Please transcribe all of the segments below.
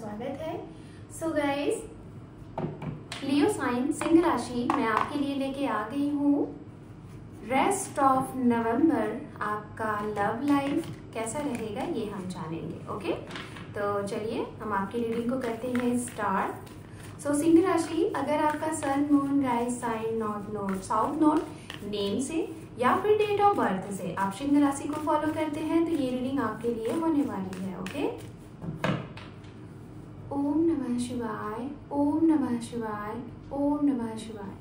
स्वागत है। So guys, लियो sign Singh राशि मैं आपके लिए लेके आ गई हूँ। रेस्ट ऑफ नवंबर आपका लव लाइफ कैसा रहेगा ये हम जानेंगे। ओके, तो चलिए हम आपकी रीडिंग को करते हैं स्टार्ट। सो सिंह राशि, अगर आपका sun moon rise sign north node south node name से या फिर डेट ऑफ बर्थ से आप सिंह राशि को फॉलो करते हैं तो ये रीडिंग आपके लिए होने वाली है। ओके, ओम नमः शिवाय, ओम नमः शिवाय, ओम नमः शिवाय।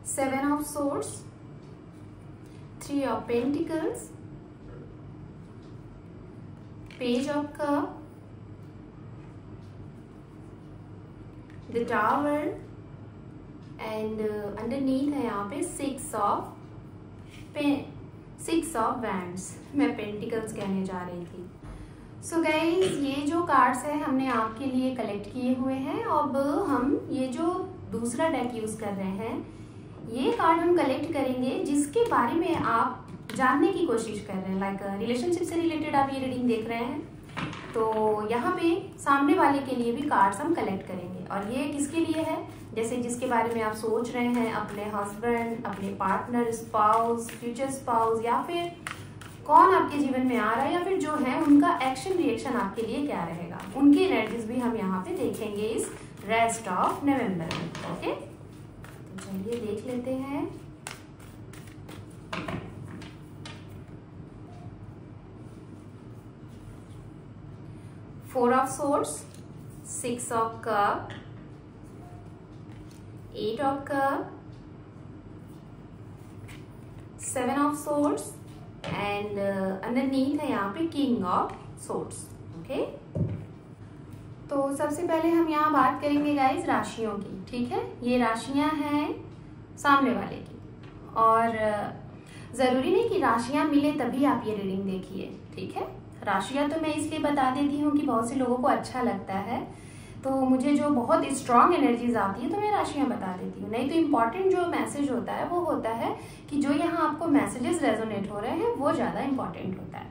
Seven of swords, three of pentacles, page of cup, the tower and underneath है यहाँ पे सिक्स ऑफ वैंड्स। मैं पेंटिकल्स कहने जा रही थी। सो गाइज, ये जो कार्ड्स है हमने आपके लिए कलेक्ट किए हुए हैं। अब हम ये जो दूसरा डेक यूज कर रहे हैं, ये कार्ड हम कलेक्ट करेंगे जिसके बारे में आप जानने की कोशिश कर रहे हैं। लाइक रिलेशनशिप से रिलेटेड आप ये रीडिंग देख रहे हैं तो यहाँ पे सामने वाले के लिए भी कार्ड्स हम कलेक्ट करेंगे। और ये किसके लिए है, जैसे जिसके बारे में आप सोच रहे हैं, अपने हस्बैंड, अपने पार्टनर, स्पाउस, फ्यूचर स्पाउस, या फिर कौन आपके जीवन में आ रहा है, या फिर जो है उनका एक्शन रिएक्शन आपके लिए क्या रहेगा, उनकी एनर्जीज भी हम यहाँ पे देखेंगे इस रेस्ट ऑफ नवंबर में। ओके, तो चलिए देख लेते हैं। Four of swords, six of cup, eight of cup, seven of swords and underneath है यहाँ पे किंग ऑफ सोर्ड्स। ओके, तो सबसे पहले हम यहाँ बात करेंगे गाइस राशियों की। ठीक है, ये राशियां हैं सामने वाले की, और जरूरी नहीं कि राशियां मिले तभी आप ये रीडिंग देखिए। ठीक है, राशियां तो मैं इसलिए बता देती हूँ कि बहुत से लोगों को अच्छा लगता है, तो मुझे जो बहुत स्ट्रांग एनर्जीज आती है तो मैं राशियां बता देती हूँ। नहीं तो इम्पोर्टेंट जो मैसेज होता है वो होता है कि जो यहाँ आपको मैसेजेस रेजोनेट हो रहे हैं वो ज्यादा इम्पोर्टेंट होता है।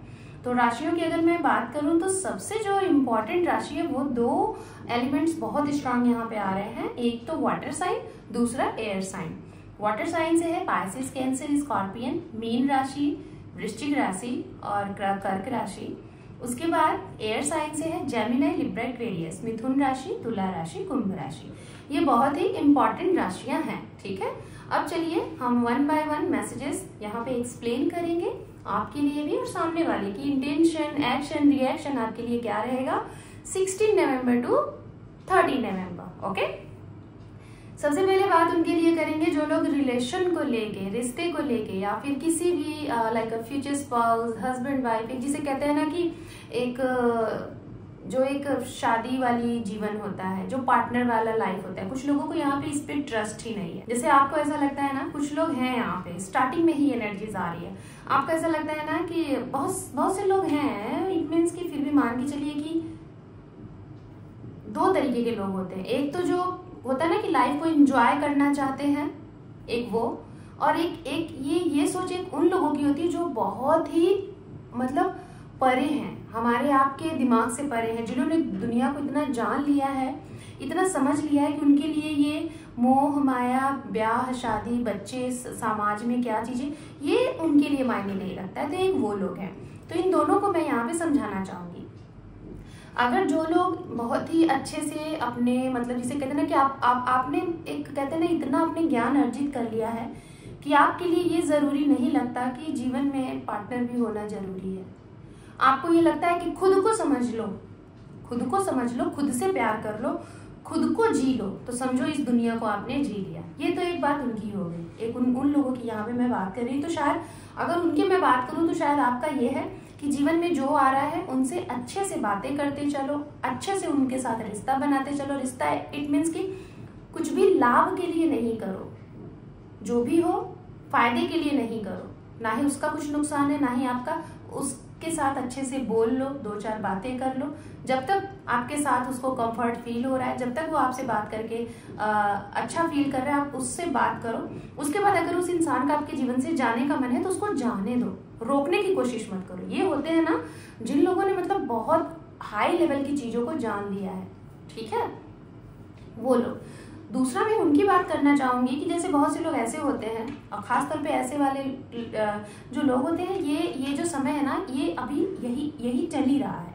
तो राशियों की अगर मैं बात करूँ तो सबसे जो इम्पोर्टेंट राशि है वो दो एलिमेंट्स बहुत स्ट्रांग यहाँ पे आ रहे हैं। एक तो वाटर साइन, दूसरा एयर साइन। वाटर साइन से है पाइसेस, कैंसर, स्कॉर्पियन, मीन राशि, वृश्चिक राशि और कर्क राशि। उसके बाद एयर साइन से है जेमिनी, लिब्रा, एक्वेरियस, मिथुन राशि, तुला राशि, कुंभ राशि। ये बहुत ही इंपॉर्टेंट राशियां हैं। ठीक है, अब चलिए हम वन बाय वन मैसेजेस यहाँ पे एक्सप्लेन करेंगे आपके लिए भी, और सामने वाले की इंटेंशन, एक्शन, रिएक्शन आपके लिए क्या रहेगा 16 नवंबर टू 30 नवंबर। ओके, सबसे पहले बात उनके लिए करेंगे जो लोग रिलेशन को लेके, रिश्ते को लेके, या फिर किसी भी like future spouse, husband wife, जिसे कहते हैं ना कि एक जो एक शादी वाली जीवन होता है, जो पार्टनर वाला लाइफ होता है। कुछ लोगों को यहाँ पे इस पे ट्रस्ट ही नहीं है। जैसे आपको ऐसा लगता है ना, कुछ लोग हैं यहाँ पे स्टार्टिंग में ही एनर्जीज आ रही है, आपको ऐसा लगता है ना कि बहुत से लोग हैं, इट मीन्स कि फिर भी मान के चलिए कि दो तरीके के लोग होते हैं। एक तो जो होता है ना कि लाइफ को एंजॉय करना चाहते हैं, एक वो, और एक ये सोच एक उन लोगों की होती है जो बहुत ही मतलब परे हैं, हमारे आपके दिमाग से परे हैं, जिन्होंने दुनिया को इतना जान लिया है, इतना समझ लिया है कि उनके लिए ये मोह माया, ब्याह, शादी, बच्चे, समाज में क्या चीजें, ये उनके लिए मायने नहीं रखता है। तो एक वो लोग हैं। तो इन दोनों को मैं यहाँ पे समझाना चाहूंगी। अगर जो लोग बहुत ही अच्छे से अपने मतलब जिसे कहते हैं ना कि आपने एक कहते हैं ना इतना अपने ज्ञान अर्जित कर लिया है कि आपके लिए ये जरूरी नहीं लगता कि जीवन में पार्टनर भी होना जरूरी है। आपको ये लगता है कि खुद को समझ लो, खुद से प्यार कर लो, खुद को जी लो, तो समझो इस दुनिया को आपने जी लिया। ये तो एक बात उनकी हो गई, एक उन लोगों की यहाँ पे मैं बात कर रही हूँ। तो शायद अगर उनकी मैं बात करूँ तो शायद आपका ये है कि जीवन में जो आ रहा है उनसे अच्छे से बातें करते चलो, अच्छे से उनके साथ रिश्ता बनाते चलो। रिश्ता इट मीन्स कि कुछ भी लाभ के लिए नहीं करो, जो भी हो फायदे के लिए नहीं करो, ना ही उसका कुछ नुकसान है, ना ही आपका के साथ अच्छे से बोल लो, 2-4 बातें कर लो। जब तक आपके साथ उसको कंफर्ट फील हो रहा है, जब तक वो आपसे बात करके अच्छा फील कर रहा है, आप उससे बात करो। उसके बाद अगर उस इंसान का आपके जीवन से जाने का मन है तो उसको जाने दो, रोकने की कोशिश मत करो। ये होते हैं ना जिन लोगों ने मतलब बहुत हाई लेवल की चीजों को जान लिया है, ठीक है, वो लोग। दूसरा मैं उनकी बात करना चाहूंगी कि जैसे बहुत से लोग ऐसे होते हैं, और खासतौर पे ऐसे वाले जो लोग होते हैं, ये जो समय है ना, ये अभी यही चल ही रहा है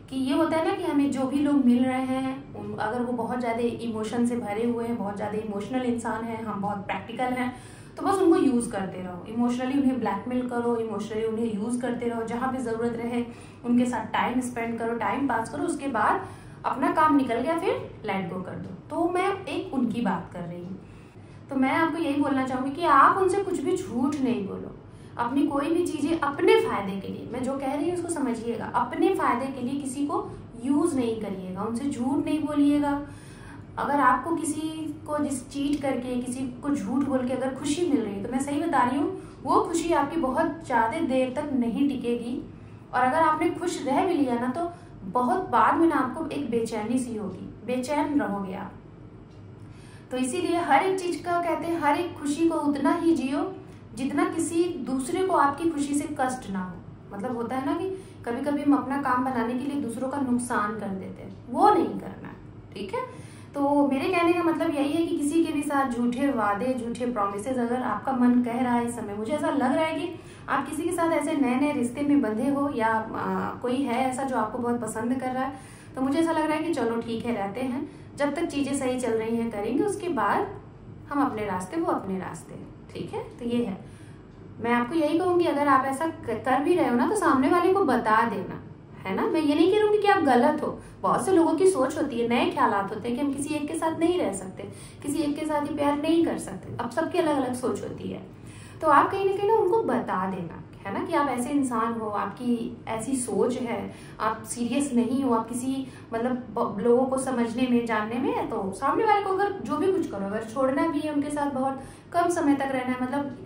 कि ये होता है ना कि हमें जो भी लोग मिल रहे हैं, अगर वो बहुत ज़्यादा इमोशन से भरे हुए हैं, बहुत ज़्यादा इमोशनल इंसान हैं, हम बहुत प्रैक्टिकल हैं, तो बस उनको यूज़ करते रहो, इमोशनली उन्हें ब्लैकमेल करो, इमोशनली उन्हें यूज़ करते रहो, जहाँ पे ज़रूरत रहे उनके साथ टाइम स्पेंड करो, टाइम पास करो, उसके बाद अपना काम निकल गया फिर लेट गो कर दो। तो मैं एक उनकी बात कर रही हूँ। तो मैं आपको यही बोलना चाहूँगी कि आप उनसे कुछ भी झूठ नहीं बोलो। अपनी कोई भी चीज़ें अपने फायदे के लिए, मैं जो कह रही हूँ उसको समझिएगा, अपने फायदे के लिए किसी को यूज़ नहीं करिएगा, उनसे झूठ नहीं बोलिएगा। अगर आपको किसी को चीट करके, किसी को झूठ बोल के अगर खुशी मिल रही है, तो मैं सही बता रही हूँ, वो खुशी आपकी बहुत ज़्यादा देर तक नहीं टिकेगी। और अगर आपने खुश रह भी लिया ना, तो बहुत बाद में ना आपको एक बेचैनी सी होगी, बेचैन रहोगे आप। तो इसीलिए हर एक चीज का कहते हैं, हर एक खुशी को उतना ही जियो जितना किसी दूसरे को आपकी खुशी से कष्ट ना हो। मतलब होता है ना कि कभी कभी हम अपना काम बनाने के लिए दूसरों का नुकसान कर देते हैं, वो नहीं करना, ठीक है। तो मेरे कहने का मतलब यही है कि किसी के भी साथ झूठे वादे, झूठे प्रोमिसेस अगर आपका मन कह रहा है इस समय, मुझे ऐसा लग रहा है कि आप किसी के साथ ऐसे नए नए रिश्ते में बंधे हो, या कोई है ऐसा जो आपको बहुत पसंद कर रहा है, तो मुझे ऐसा लग रहा है कि चलो ठीक है, रहते हैं, जब तक चीजें सही चल रही हैं करेंगे, उसके बाद हम अपने रास्ते, वो अपने रास्ते, ठीक है। तो ये है, मैं आपको यही कहूंगी, अगर आप ऐसा कर भी रहे हो ना, तो सामने वाले को बता देना, है ना। मैं ये नहीं कह रही कि आप गलत हो, बहुत से लोगों की सोच होती है, नए ख्यालात होते हैं कि हम किसी एक के साथ नहीं रह सकते, किसी एक के साथ ही प्यार नहीं कर सकते, अब सबकी अलग अलग सोच होती है। तो आप कहीं ना कहीं ना उनको बता देना, है ना, कि आप ऐसे इंसान हो, आपकी ऐसी सोच है, आप सीरियस नहीं हो, आप किसी मतलब लोगों को समझने में, जानने में, तो सामने वाले को अगर जो भी कुछ करो, अगर छोड़ना भी है उनके साथ, बहुत कम समय तक रहना है, मतलब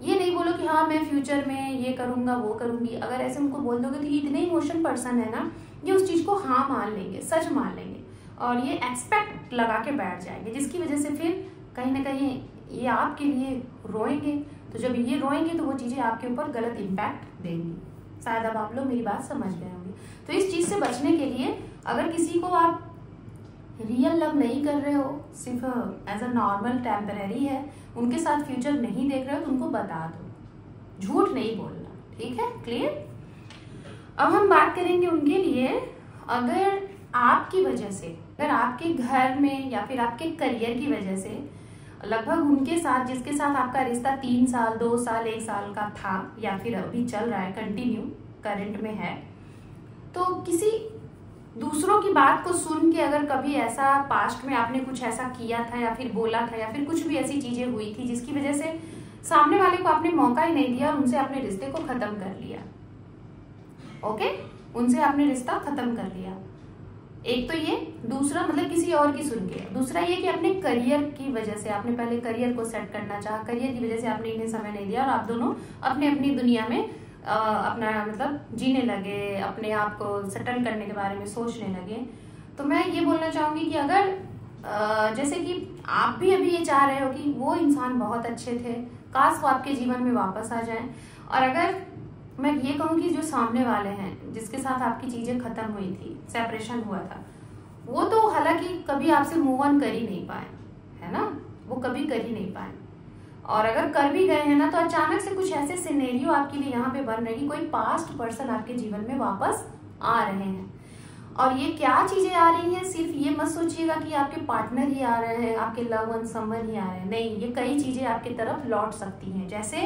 ये नहीं बोलो कि हाँ मैं फ्यूचर में ये करूंगा वो करूंगी। अगर ऐसे उनको बोल दोगे तो ये इतने इमोशन पर्सन है ना, ये उस चीज को हाँ मान लेंगे, सच मान लेंगे, और ये एक्सपेक्ट लगा के बैठ जाएंगे, जिसकी वजह से फिर कहीं ना कहीं ये आपके लिए रोएंगे। तो जब ये रोएंगे तो वो चीजें आपके ऊपर गलत इम्पैक्ट देंगी। शायद अब आप लोग मेरी बात समझ गए होंगे। तो इस चीज से बचने के लिए, अगर किसी को आप रियल लव नहीं कर रहे हो, सिर्फ एज अ नॉर्मल टेम्परेरी है, उनके साथ फ्यूचर नहीं देख रहे हो, तो उनको बता दो, झूठ नहीं बोलना, ठीक है, क्लियर। अब हम बात करेंगे उनके लिए, अगर आपकी वजह से, अगर आपके घर में या फिर आपके करियर की वजह से लगभग उनके साथ, जिसके साथ आपका रिश्ता 3 साल 2 साल 1 साल का था, या फिर अभी चल रहा है, कंटिन्यू करंट में है, तो किसी दूसरों की बात को सुन के अगर कभी ऐसा पास्ट में आपने कुछ ऐसा किया था या फिर बोला था, या फिर कुछ भी ऐसी चीजें हुई थी जिसकी वजह से सामने वाले को आपने मौका ही नहीं दिया और उनसे अपने रिश्ते को खत्म कर लिया, ओके, उनसे आपने रिश्ता खत्म कर लिया, एक तो ये। दूसरा मतलब किसी और की सुन के, दूसरा ये कि अपने करियर की वजह से, आपने पहले करियर को सेट करना चाहा, करियर की वजह से आपने इन्हें समय नहीं दिया और आप दोनों अपने अपनी दुनिया में अपना मतलब जीने लगे, अपने आप को सेटल करने के बारे में सोचने लगे। तो मैं ये बोलना चाहूंगी कि अगर जैसे कि आप भी अभी ये चाह रहे हो कि वो इंसान बहुत अच्छे थे, काश वो आपके जीवन में वापस आ जाएं, और अगर मैं ये कहूँ कि जो सामने वाले हैं, जिसके साथ आपकी चीजें खत्म हुई थी, सेपरेशन हुआ था, वो तो हालांकि कभी आपसे मूव ऑन कर ही नहीं पाए, है ना, वो कभी कर ही नहीं पाए, और अगर कर भी गए हैं ना, तो अचानक से कुछ ऐसे सिनेरियो आपके लिए यहाँ पे बन रहे कि कोई पास्ट पर्सन आपके जीवन में वापस आ रहे हैं। और ये क्या चीजें आ रही हैं, सिर्फ ये मत सोचिएगा कि आपके पार्टनर ही आ रहे हैं, आपके लव वन समवन ही आ रहे हैं, नहीं, ये कई चीजें आपकी तरफ लौट सकती हैं। जैसे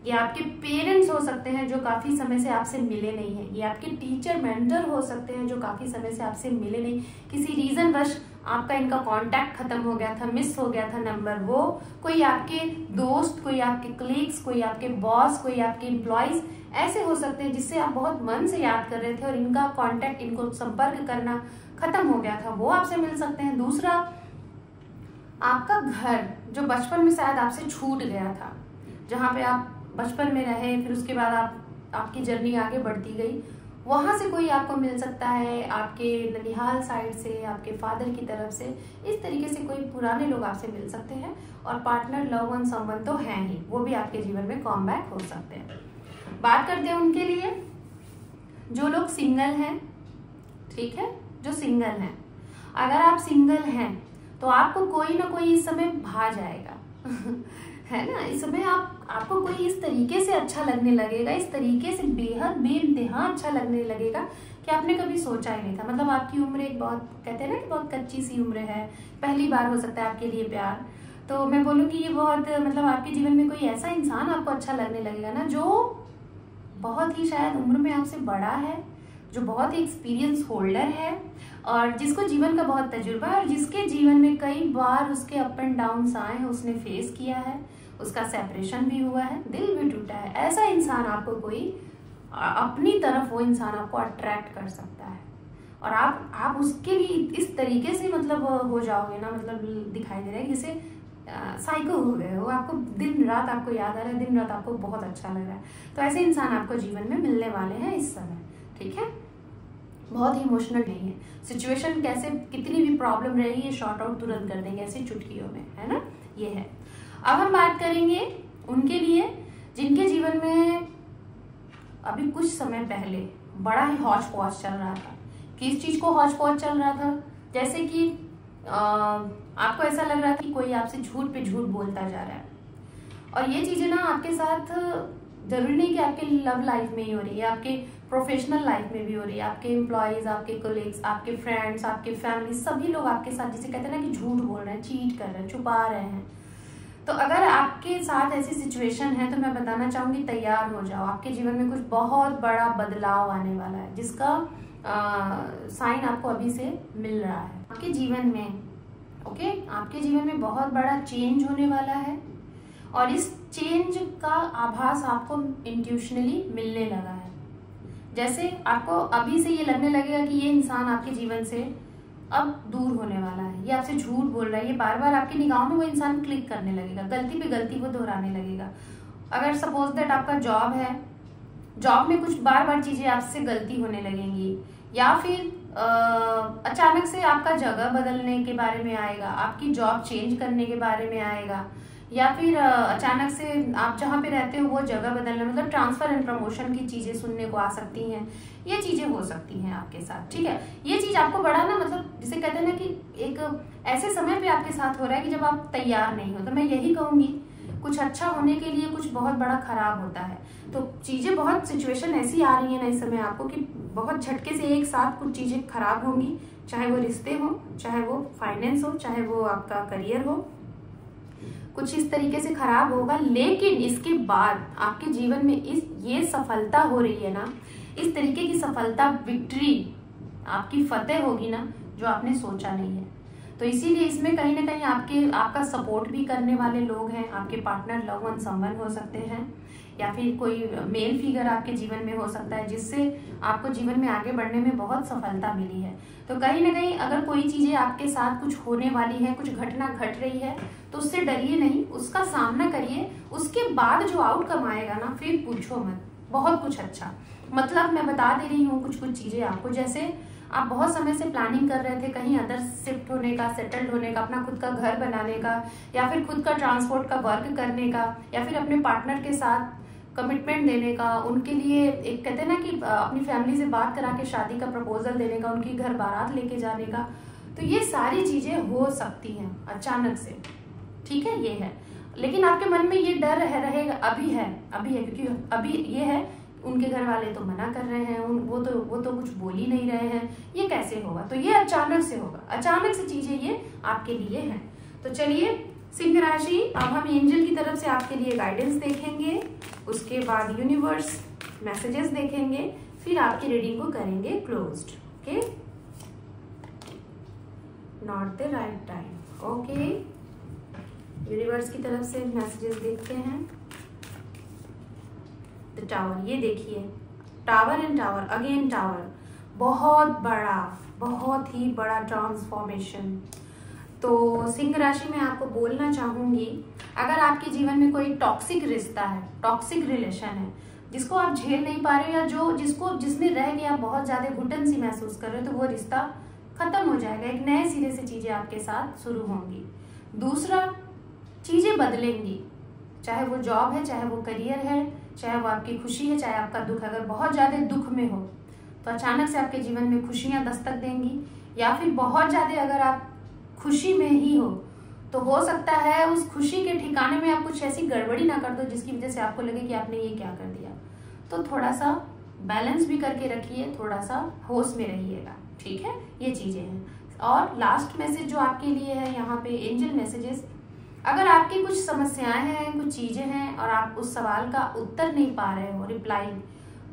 ये आपके पेरेंट्स हो सकते हैं जो काफी समय से आपसे मिले नहीं हैं, ये आपके टीचर मेंटर हो सकते हैं जो काफी समय से आपसे मिले नहीं, किसी रीजन वश आपका इनका कांटेक्ट खत्म हो गया था, मिस हो गया था नंबर, वो कोई आपके दोस्त, कोई आपके कलीग्स, कोई आपके बॉस, कोई आपके एम्प्लॉइज ऐसे हो सकते हैं जिससे आप बहुत मन से याद कर रहे थे और इनका कांटेक्ट, इनको संपर्क करना खत्म हो गया था, वो आपसे मिल सकते हैं। दूसरा, आपका घर जो बचपन में शायद आपसे छूट गया था, जहाँ पे आप बचपन में रहे, फिर उसके बाद आप आपकी जर्नी आगे बढ़ती गई, वहां से कोई आपको मिल सकता है, आपके ननिहाल साइड से, आपके फादर की तरफ से, इस तरीके से कोई पुराने लोग आपसे मिल सकते हैं। और पार्टनर, लव वन, समवन तो है ही, वो भी आपके जीवन में कम बैक हो सकते हैं। बात करते हैं उनके लिए जो लोग सिंगल हैं, ठीक है, जो सिंगल हैं। अगर आप सिंगल हैं तो आपको कोई ना कोई इस समय भा जाएगा है ना। इस समय आपको कोई इस तरीके से अच्छा लगने लगेगा, इस तरीके से बेहद बेइंतहा अच्छा लगने लगेगा कि आपने कभी सोचा ही नहीं था। मतलब आपकी उम्र एक बहुत, कहते हैं ना कि बहुत कच्ची सी उम्र है, पहली बार हो सकता है आपके लिए प्यार। तो मैं बोलूँगी ये बहुत, मतलब आपके जीवन में कोई ऐसा इंसान आपको अच्छा लगने लगेगा ना, जो बहुत ही शायद उम्र में आपसे बड़ा है, जो बहुत ही एक्सपीरियंस होल्डर है, और जिसको जीवन का बहुत तजुर्बा है, और जिसके जीवन में कई बार उसके अप एंड डाउन आए हैं, उसने फेस किया है, उसका सेपरेशन भी हुआ है, दिल भी टूटा है। ऐसा इंसान आपको कोई अपनी तरफ, वो इंसान आपको अट्रैक्ट कर सकता है, और आप उसके लिए इस तरीके से मतलब हो जाओगे ना, मतलब दिखाई दे रहा है जैसे साइको हो गए हो, आपको दिन रात आपको याद आ रहा है, दिन रात आपको बहुत अच्छा लग रहा है। तो ऐसे इंसान आपको जीवन में मिलने वाले हैं इस समय, ठीक है। बहुत ही इमोशनल नहीं है, सिचुएशन कैसे कितनी भी प्रॉब्लम रहेगी ये शॉर्ट आउट तुरंत कर देंगे ऐसी चुटकियों में, है ना, ये है। अब हम बात करेंगे उनके लिए जिनके जीवन में अभी कुछ समय पहले बड़ा ही हौच पौच चल रहा था। किस चीज को हौच पौच चल रहा था? जैसे कि आपको ऐसा लग रहा था कि कोई आपसे झूठ पे झूठ बोलता जा रहा है, और ये चीजें ना आपके साथ जरूरी नहीं कि आपके लव लाइफ में ही हो रही है, आपके प्रोफेशनल लाइफ में भी हो रही है। आपके एम्प्लॉयज, आपके कोलीग्स, आपके फ्रेंड्स, आपके फैमिली, सभी लोग आपके साथ, जिसे कहते हैं ना कि झूठ बोल रहे हैं, चीट कर रहे हैं, छुपा रहे हैं। तो अगर आपके साथ ऐसी सिचुएशन है तो मैं बताना चाहूंगी, तैयार हो जाओ, आपके जीवन में कुछ बहुत बड़ा बदलाव आने वाला है, जिसका साइन आपको अभी से मिल रहा है आपके जीवन में। ओके, आपके जीवन में बहुत बड़ा चेंज होने वाला है, और इस चेंज का आभास आपको इंट्यूशनली मिलने लगा है। जैसे आपको अभी से ये लगने लगेगा कि ये इंसान आपके जीवन से अब दूर होने वाला है, ये आपसे झूठ बोल रहा है, ये बार बार आपकी निगाहों में वो इंसान क्लिक करने लगेगा, गलती पे गलती वो दोहराने लगेगा। अगर सपोज दैट आपका जॉब है, जॉब में कुछ बार बार चीजें आपसे गलती होने लगेंगी, या फिर अचानक से आपका जगह बदलने के बारे में आएगा, आपकी जॉब चेंज करने के बारे में आएगा, या फिर अचानक से आप जहाँ पे रहते हो वो जगह बदलने, मतलब ट्रांसफर एंड प्रमोशन की चीजें सुनने को आ सकती हैं। ये चीजें हो सकती हैं आपके साथ, ठीक है। ये चीज आपको बड़ा ना, मतलब जिसे कहते हैं ना कि एक ऐसे समय पे आपके साथ हो रहा है कि जब आप तैयार नहीं हो। तो मैं यही कहूंगी, कुछ अच्छा होने के लिए कुछ बहुत बड़ा खराब होता है। तो चीजें, बहुत सिचुएशन ऐसी आ रही है ना इस समय आपको कि बहुत झटके से एक साथ कुछ चीजें खराब होंगी, चाहे वो रिश्ते हो, चाहे वो फाइनेंस हो, चाहे वो आपका करियर हो, कुछ इस तरीके से खराब होगा। लेकिन इसके बाद आपके जीवन में ये सफलता हो रही है ना, इस तरीके की सफलता, विक्ट्री, आपकी फतेह होगी ना, जो आपने सोचा नहीं है। तो इसीलिए इसमें कहीं ना कहीं आपका सपोर्ट भी करने वाले लोग हैं। आपके पार्टनर, लव वन, समवन हो सकते हैं, या फिर कोई मेल फिगर आपके जीवन में हो सकता है, जिससे आपको जीवन में आगे बढ़ने में बहुत सफलता मिली है। तो कहीं ना कहीं अगर कोई चीजें आपके साथ कुछ होने वाली है, कुछ घटना घट रही है, तो उससे डरिए नहीं, उसका सामना करिए। उसके बाद जो आउटकम आएगा ना, फिर पूछो मत, बहुत कुछ अच्छा। मतलब मैं बता दे रही हूँ कुछ कुछ चीजें आपको। जैसे आप बहुत समय से प्लानिंग कर रहे थे कहीं अदर शिफ्ट होने का, सेटल्ड होने का, अपना खुद का घर बनाने का, या फिर खुद का ट्रांसपोर्ट का वर्क करने का, या फिर अपने पार्टनर के साथ कमिटमेंट देने का, उनके लिए एक, कहते हैं ना कि अपनी फैमिली से बात करा के शादी का प्रपोजल देने का, उनकी घर बारात लेके जाने का। तो ये सारी चीजें हो सकती हैं अचानक से, ठीक है, ये है। लेकिन आपके मन में ये डर रहेगा, अभी है, क्योंकि अभी ये है, उनके घर वाले तो मना कर रहे हैं, वो तो कुछ बोल ही नहीं रहे हैं, ये कैसे होगा। तो ये अचानक से होगा, अचानक से चीजें ये आपके लिए हैं। तो चलिए सिंह राशि, अब हम एंजल की तरफ से आपके लिए गाइडेंस देखेंगे, उसके बाद यूनिवर्स मैसेजेस देखेंगे, फिर आपकी रीडिंग को करेंगे closed. Okay, not the right time. Okay, universe की तरफ से मैसेजेस देखते हैं। द टावर, ये देखिए, tower and tower, again tower, बहुत बड़ा, बहुत ही बड़ा ट्रांसफॉर्मेशन। तो सिंह राशि में आपको बोलना चाहूंगी, अगर आपके जीवन में कोई टॉक्सिक रिश्ता है, टॉक्सिक रिलेशन है, जिसको आप झेल नहीं पा रहे हो, या जिसमें रह के आप बहुत ज्यादा घुटन सी महसूस कर रहे हो, तो वो रिश्ता खत्म हो जाएगा। एक नए सिरे से चीजें आपके साथ शुरू होंगी। दूसरा, चीजें बदलेंगी, चाहे वो जॉब है, चाहे वो करियर है, चाहे वो आपकी खुशी है, चाहे आपका दुख है। अगर बहुत ज्यादा दुख में हो तो अचानक से आपके जीवन में खुशियां दस्तक देंगी, या फिर बहुत ज्यादा अगर आप खुशी में ही हो तो हो सकता है उस खुशी के ठिकाने में आप कुछ ऐसी गड़बड़ी ना कर दो जिसकी वजह से आपको लगे कि आपने ये क्या कर दिया। तो थोड़ा सा बैलेंस भी करके रखिए, थोड़ा सा होश में रहिएगा, ठीक है। ये चीजें हैं। और लास्ट मैसेज जो आपके लिए है यहाँ पे एंजल मैसेजेस, अगर आपकी कुछ समस्याएं हैं, कुछ चीजें हैं और आप उस सवाल का उत्तर नहीं पा रहे हो, रिप्लाई,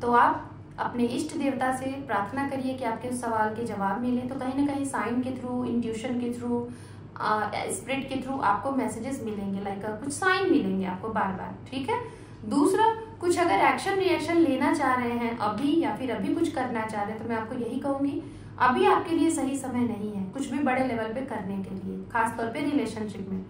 तो आप अपने इष्ट देवता से प्रार्थना करिए कि आपके उस सवाल के जवाब मिले। तो कहीं ना कहीं साइन के थ्रू, इंट्यूशन के थ्रू, स्पिरिट के थ्रू आपको मैसेजेस मिलेंगे, लाइक कुछ साइन मिलेंगे आपको बार बार, ठीक है। दूसरा, कुछ अगर एक्शन रिएक्शन लेना चाह रहे हैं अभी, या फिर अभी कुछ करना चाह रहे हैं, तो मैं आपको यही कहूंगी, अभी आपके लिए सही समय नहीं है कुछ भी बड़े लेवल पे करने के लिए, खासतौर पे रिलेशनशिप में।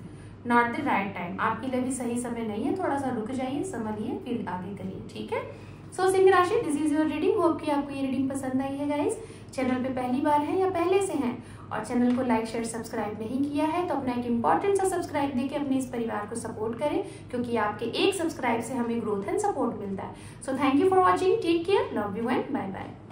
नॉट द राइट टाइम, आपके लिए भी सही समय नहीं है। थोड़ा सा रुक जाइए, संभलिए, फिर आगे करिए, ठीक है। सो सिंह राशि, this is your reading. Hope कि आपको ये रीडिंग पसंद आई है गाइस। चैनल पे पहली बार है या पहले से हैं और चैनल को लाइक शेयर सब्सक्राइब नहीं किया है, तो अपना एक इंपॉर्टेंट सा सब्सक्राइब देके अपने इस परिवार को सपोर्ट करें, क्योंकि आपके एक सब्सक्राइब से हमें ग्रोथ एंड सपोर्ट मिलता है। So thank you for watching, take care, love you and bye bye.